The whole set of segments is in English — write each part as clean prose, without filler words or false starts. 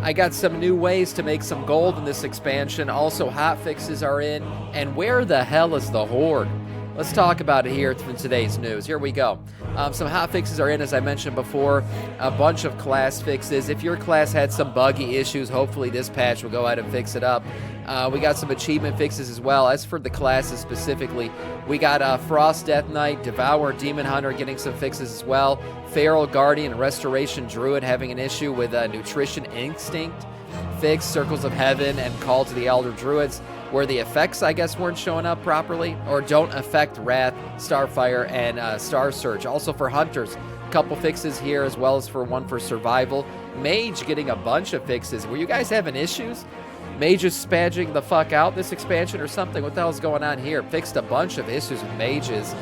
I got some new ways to make some gold in this expansion. Also, hotfixes are in. And where the hell is the horde? Let's talk about it here in today's news. Here we go. Some hotfixes are in, as I mentioned before. A bunch of class fixes. If your class had some buggy issues, hopefully this patch will go ahead and fix it up. We got some achievement fixes as well. As for the classes specifically, we got Frost Death Knight, Devour Demon Hunter getting some fixes as well. Feral Guardian and Restoration Druid having an issue with Nutrition Instinct fix, Circles of Heaven, and Call to the Elder Druids, where the effects, I guess, weren't showing up properly, or don't affect Wrath, Starfire, and Star Surge. Also for Hunters, a couple fixes here, as well as for one for Survival. Mage getting a bunch of fixes. Were you guys having issues? Mage is spagging the fuck out this expansion or something? What the hell's going on here? Fixed a bunch of issues with mages.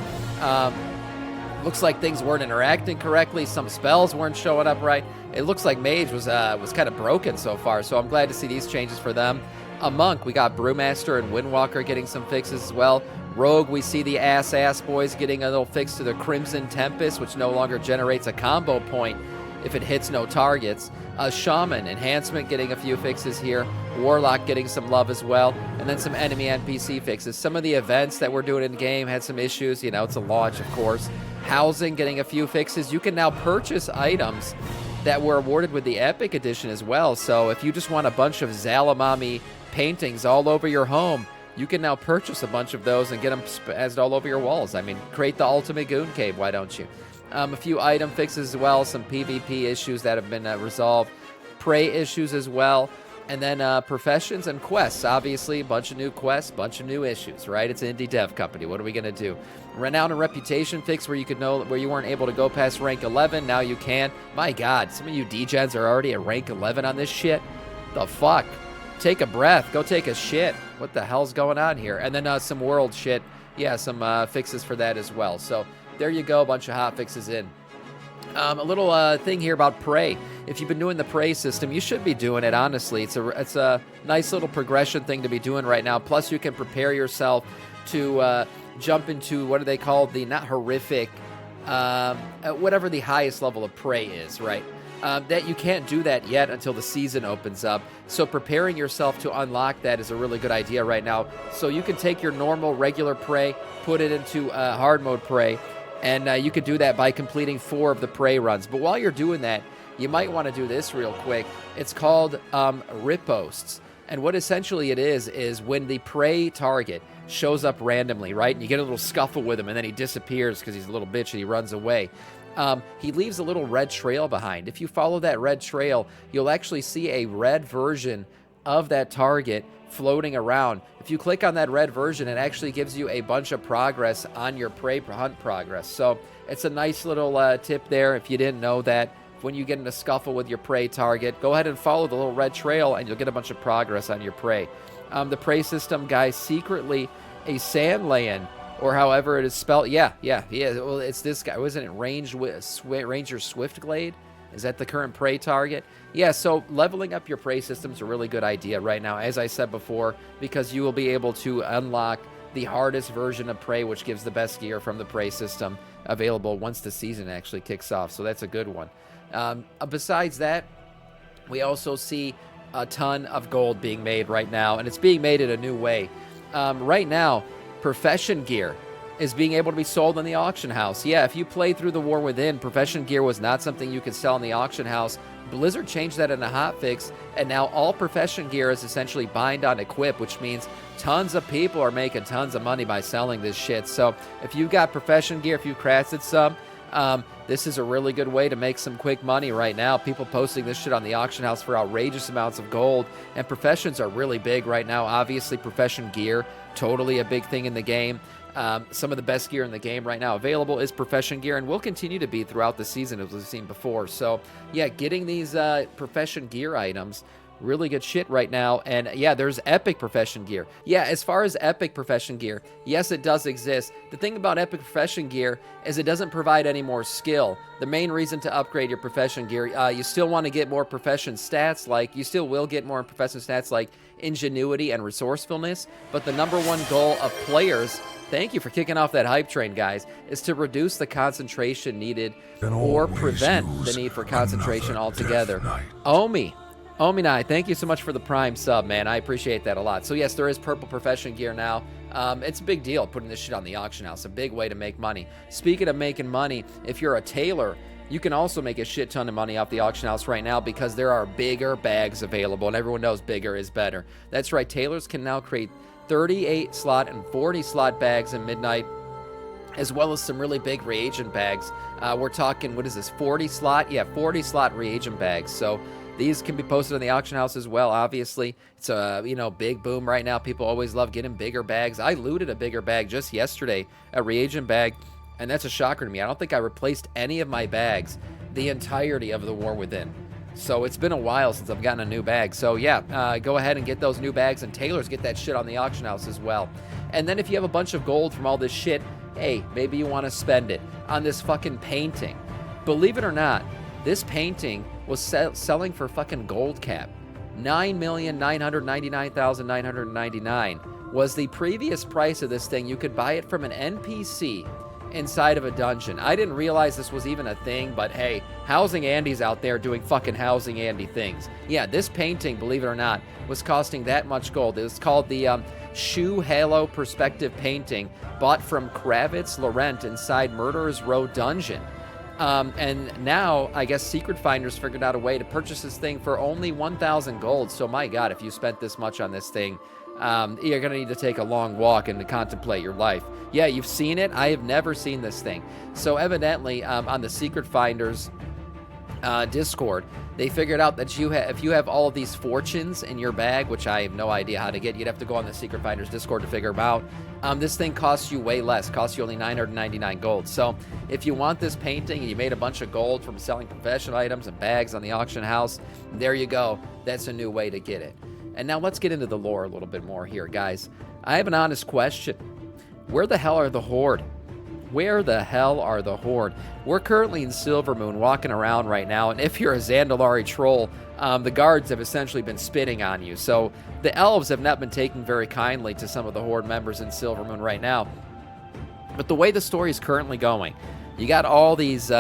Looks like things weren't interacting correctly. Some spells weren't showing up right. It looks like Mage was kind of broken so far, so I'm glad to see these changes for them. A Monk, we got Brewmaster and Windwalker getting some fixes as well. Rogue, we see the ass boys getting a little fix to the Crimson Tempest, which no longer generates a combo point if it hits no targets. Shaman, Enhancement getting a few fixes here. Warlock getting some love as well. And then some enemy NPC fixes. Some of the events that we're doing in-game had some issues. You know, it's a launch, of course. Housing getting a few fixes. You can now purchase items that were awarded with the Epic Edition as well. So if you just want a bunch of Zalamami paintings all over your home, you can now purchase a bunch of those and get them spazzed all over your walls. I mean, create the ultimate goon cave, why don't you? A few item fixes as well, some PvP issues that have been resolved, prey issues as well, and then professions and quests. Obviously, a bunch of new quests, bunch of new issues, right? It's an indie dev company. What are we going to do? Renown and reputation fix where you weren't able to go past rank 11. Now you can. My God, some of you degens are already at rank 11 on this shit. The fuck? Take a breath. Go take a shit. What the hell's going on here? And then some world shit. Yeah, some fixes for that as well. So there you go, a bunch of hot fixes in. A little thing here about Prey. If you've been doing the Prey system, you should be doing it, honestly. It's a nice little progression thing to be doing right now. Plus, you can prepare yourself to jump into, what do they call the, not horrific, whatever the highest level of Prey is, right? That you can't do that yet until the season opens up. So preparing yourself to unlock that is a really good idea right now. So you can take your normal, regular Prey, put it into hard mode Prey, and you could do that by completing 4 of the Prey runs. But while you're doing that, you might want to do this real quick. It's called riposts. And what essentially it is when the Prey target shows up randomly, right? And you get a little scuffle with him, and then he disappears because he's a little bitch and he runs away. He leaves a little red trail behind. If you follow that red trail, you'll actually see a red version of that target floating around. If you click on that red version, it actually gives you a bunch of progress on your Prey hunt progress. So it's a nice little tip there if you didn't know that. When you get in a scuffle with your Prey target, go ahead and follow the little red trail and you'll get a bunch of progress on your Prey. The Prey system, guys, secretly a Sandland, or however it is spelled. Yeah. Well, it's this guy. Wasn't it Ranger Swiftglade? Is that the current Prey target? Yeah, so leveling up your Prey system is a really good idea right now, as I said before, because you will be able to unlock the hardest version of Prey, which gives the best gear from the Prey system available once the season actually kicks off. So that's a good one. Besides that, we also see a ton of gold being made right now, and it's being made in a new way. Right now, Profession gear is being able to be sold in the auction house. Yeah, if you played through the War Within, Profession gear was not something you could sell in the auction house. Blizzard changed that in a hotfix, and now all Profession gear is essentially bind on equip, which means tons of people are making tons of money by selling this shit. So if you've got Profession gear, if you've crafted some, this is a really good way to make some quick money right now. People posting this shit on the auction house for outrageous amounts of gold, and Professions are really big right now. Obviously, Profession gear, totally a big thing in the game. Some of the best gear in the game right now available is Profession gear, and will continue to be throughout the season, as we've seen before. So, yeah, getting these Profession gear items, really good shit right now. And yeah, there's Epic Profession gear. Yeah, as far as Epic Profession gear, yes, it does exist. The thing about Epic Profession gear is it doesn't provide any more skill. The main reason to upgrade your Profession gear, you still want to get more Profession stats, like you still will get more Profession stats like ingenuity and resourcefulness, but the number one goal of players, thank you for kicking off that hype train, guys, is to reduce the concentration needed or prevent the need for concentration altogether. Omi, Ominai, thank you so much for the Prime sub, man. I appreciate that a lot. So yes, there is purple profession gear now. It's a big deal putting this shit on the auction house. A big way to make money. Speaking of making money, if you're a tailor, you can also make a shit ton of money off the auction house right now because there are bigger bags available, and everyone knows bigger is better. That's right, tailors can now create 38 slot and 40 slot bags in Midnight, as well as some really big reagent bags. We're talking, what is this, 40 slot? Yeah, 40 slot reagent bags. So these can be posted on the auction house as well. Obviously, it's a big boom right now. People always love getting bigger bags. I looted a bigger bag just yesterday, a reagent bag, and that's a shocker to me. I don't think I replaced any of my bags the entirety of the War Within. So it's been a while since I've gotten a new bag. So yeah, go ahead and get those new bags, and tailors get that shit on the auction house as well. And then if you have a bunch of gold from all this shit, hey, maybe you want to spend it on this fucking painting. Believe it or not, this painting was selling for fucking gold cap. 9,999,999 was the previous price of this thing. You could buy it from an NPC inside of a dungeon. I didn't realize this was even a thing, but hey, Housing Andy's out there doing fucking Housing Andy things. Yeah, this painting, believe it or not, was costing that much gold. It was called the Shoe Halo Perspective Painting, bought from Kravitz Laurent inside Murderer's Row Dungeon. And now, I guess Secret Finders figured out a way to purchase this thing for only 1,000 gold. So my God, if you spent this much on this thing, you're going to need to take a long walk and to contemplate your life. Yeah, you've seen it. I have never seen this thing. So evidently, on the Secret Finders Discord, they figured out that if you have all of these fortunes in your bag, which I have no idea how to get, you'd have to go on the Secret Finders Discord to figure them out. This thing costs you way less, costs you only 999 gold. So if you want this painting and you made a bunch of gold from selling professional items and bags on the auction house, there you go. That's a new way to get it. And now let's get into the lore a little bit more here, guys. I have an honest question. Where the hell are the Horde? Where the hell are the Horde? We're currently in Silvermoon, walking around right now, and if you're a Zandalari troll, the guards have essentially been spitting on you. So the elves have not been taking very kindly to some of the Horde members in Silvermoon right now. But the way the story is currently going, you got all these,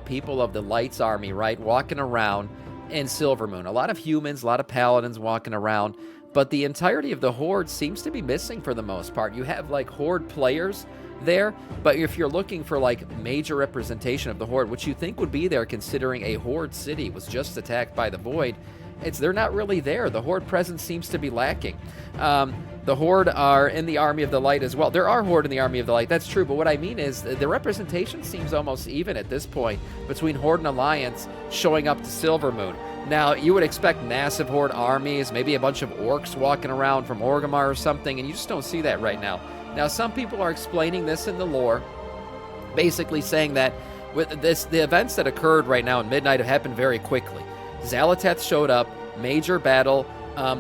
people of the Lights Army, right, walking around in Silvermoon. A lot of humans, a lot of paladins walking around, but the entirety of the Horde seems to be missing for the most part. You have, like, Horde players there, but if you're looking for like major representation of the Horde, which you think would be there considering a Horde city was just attacked by the Void, they're not really there. The Horde presence seems to be lacking. The Horde are in the Army of the Light as well. There are Horde in the Army of the Light, that's true, but what I mean is the representation seems almost even at this point between Horde and Alliance showing up to Silvermoon. Now, you would expect massive Horde armies, maybe a bunch of orcs walking around from Orgrimmar or something, and you just don't see that right now. Now, some people are explaining this in the lore, basically saying that with the events that occurred right now in Midnight have happened very quickly. Xal'atath showed up, major battle,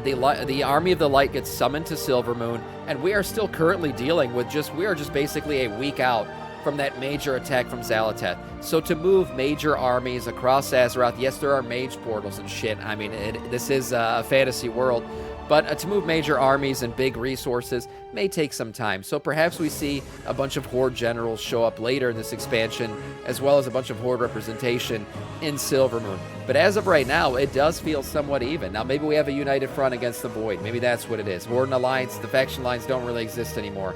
the Army of the Light gets summoned to Silvermoon, and we are still currently dealing with we are just basically a week out from that major attack from Xal'atath. So to move major armies across Azeroth, yes, there are mage portals and shit. I mean, this is a fantasy world. But to move major armies and big resources may take some time. So perhaps we see a bunch of Horde generals show up later in this expansion, as well as a bunch of Horde representation in Silvermoon. But as of right now, it does feel somewhat even. Now, maybe we have a united front against the Void. Maybe that's what it is. Horde and Alliance, the faction lines don't really exist anymore.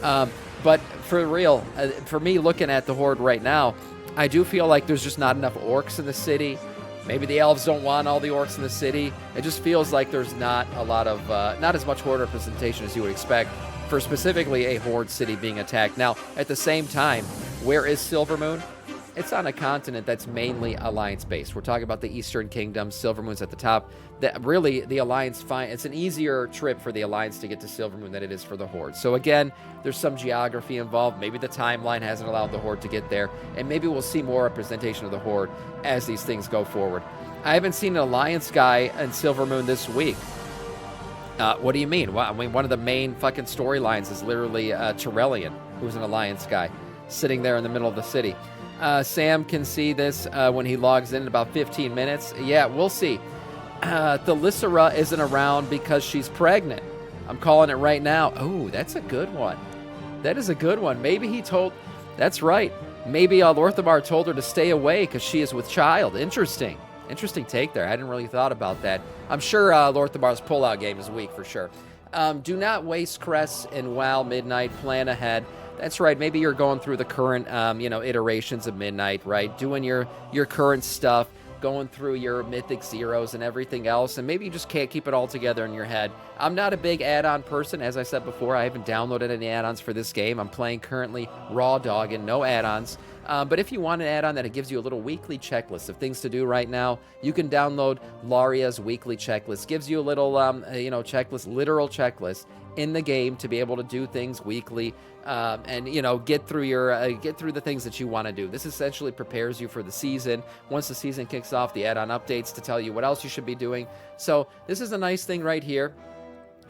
But for real, for me looking at the Horde right now, I do feel like there's just not enough orcs in the city. Maybe the elves don't want all the orcs in the city. It just feels like there's not a lot of, not as much Horde representation as you would expect for specifically a Horde city being attacked. Now, at the same time, where is Silvermoon? It's on a continent that's mainly Alliance-based. We're talking about the Eastern Kingdom. Silvermoon's at the top. Really, the Alliance, it's an easier trip for the Alliance to get to Silvermoon than it is for the Horde. So again, there's some geography involved. Maybe the timeline hasn't allowed the Horde to get there, and maybe we'll see more representation of the Horde as these things go forward. I haven't seen an Alliance guy in Silvermoon this week. What do you mean? Well, I mean, one of the main fucking storylines is literally Tyrellian, who's an Alliance guy, sitting there in the middle of the city. Sam can see this when he logs in about 15 minutes. Yeah, we'll see. Thelyssera isn't around because she's pregnant. I'm calling it right now. Oh, that's a good one. That is a good one. Maybe he told... That's right. Maybe Lorthamar told her to stay away because she is with child. Interesting. Interesting take there. I hadn't really thought about that. I'm sure Lord Thabar's pullout game is weak for sure. Do not waste crests in WoW Midnight. Plan ahead. That's right. Maybe you're going through the current, iterations of Midnight, right? Doing your current stuff, going through your Mythic Zeros and everything else, and maybe you just can't keep it all together in your head. I'm not a big add-on person. As I said before, I haven't downloaded any add-ons for this game. I'm playing currently Raw Dog and no add-ons. But if you want an add-on that it gives you a little weekly checklist of things to do right now, you can download Laria's weekly checklist. Gives you a little, checklist, literal checklist in the game to be able to do things weekly, and get through the things that you want to do. This essentially prepares you for the season. Once the season kicks off, the add-on updates to tell you what else you should be doing. So this is a nice thing right here.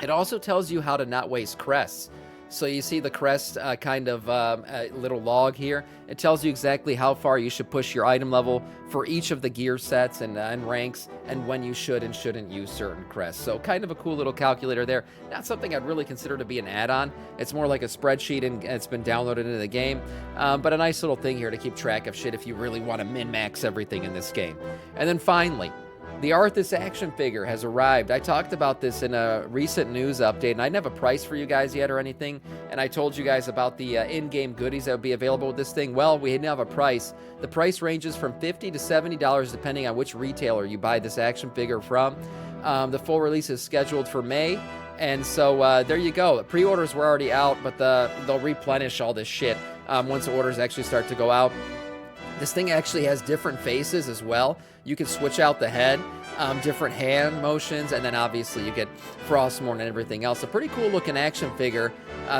It also tells you how to not waste crests. So you see the crest little log here. It tells you exactly how far you should push your item level for each of the gear sets and ranks, and when you should and shouldn't use certain crests. So kind of a cool little calculator there. Not something I'd really consider to be an add-on. It's more like a spreadsheet, and it's been downloaded into the game. But a nice little thing here to keep track of shit if you really want to min-max everything in this game. And then finally, the Arthas action figure has arrived. I talked about this in a recent news update, and I didn't have a price for you guys yet or anything, and I told you guys about the in-game goodies that would be available with this thing. Well, we didn't have a price. The price ranges from $50 to $70 depending on which retailer you buy this action figure from. The full release is scheduled for May, and so there you go. Pre-orders were already out, but they'll replenish all this shit once orders actually start to go out. This thing actually has different faces as well. You can switch out the head, different hand motions, and then obviously you get Frostmourne and everything else. A pretty cool looking action figure.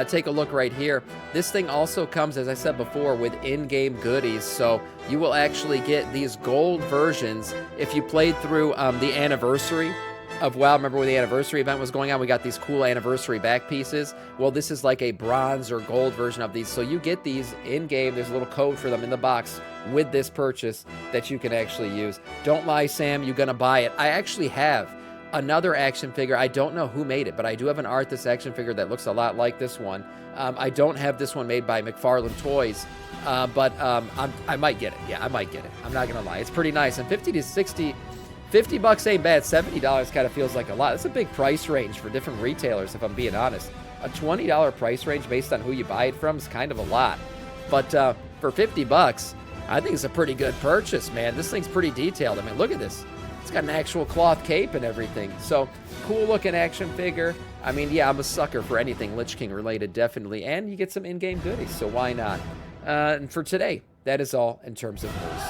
Take a look right here. This thing also comes, as I said before, with in-game goodies. So you will actually get these gold versions if you played through the anniversary of WoW. Remember when the anniversary event was going on, we got these cool anniversary back pieces. Well, this is like a bronze or gold version of these. So you get these in-game. There's a little code for them in the box with this purchase that you can actually use. Don't lie, Sam, you're gonna buy it. I actually have another action figure. I don't know who made it, but I do have an Arthas action figure that looks a lot like this one. I don't have this one made by McFarlane Toys, but I might get it. Yeah, I might get it. I'm not gonna lie. It's pretty nice. And 50 to 60 $50 ain't bad. $70 kind of feels like a lot. That's a big price range for different retailers, if I'm being honest. A $20 price range based on who you buy it from is kind of a lot. But for $50, I think it's a pretty good purchase, man. This thing's pretty detailed. I mean, look at this. It's got an actual cloth cape and everything. So, cool looking action figure. I mean, yeah, I'm a sucker for anything Lich King related, definitely. And you get some in-game goodies, so why not? And for today, that is all in terms of news.